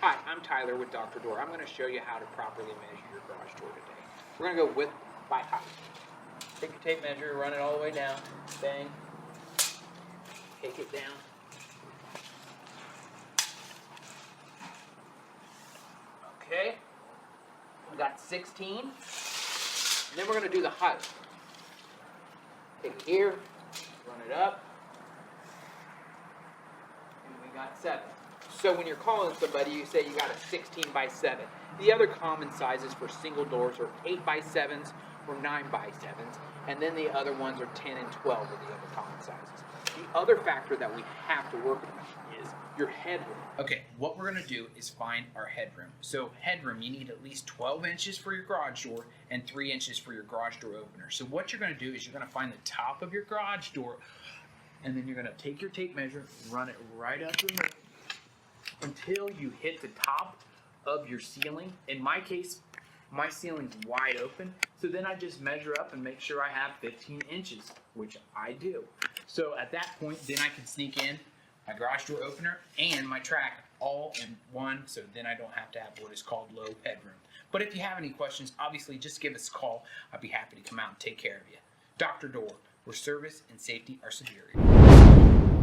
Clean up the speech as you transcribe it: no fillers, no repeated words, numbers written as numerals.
Hi, I'm Tyler with Dr. Door. I'm going to show you how to properly measure your garage door today. We're going to go width by height. Take your tape measure, run it all the way down, bang, take it down. Okay, we got 16. And then we're going to do the height. Take it here, run it up, and we got 7. So when you're calling somebody, you say you got a 16 by 7. The other common sizes for single doors are 8 by 7s or 9 by 7s, and then the other ones are 10 and 12 are the other common sizes. The other factor that we have to work with is your headroom. Okay, what we're going to do is find our headroom. So headroom, you need at least 12 inches for your garage door and 3 inches for your garage door opener. So what you're going to do is you're going to find the top of your garage door, and then you're going to take your tape measure, run it right up the middle until you hit the top of your ceiling. In my case, my ceiling's wide open, so then I just measure up and make sure I have 15 inches, which I do. So at that point, then I can sneak in my garage door opener and my track all in one, so then I don't have to have what is called low headroom. But if you have any questions, obviously just give us a call. I'd be happy to come out and take care of you. Dr. Door, where service and safety are superior.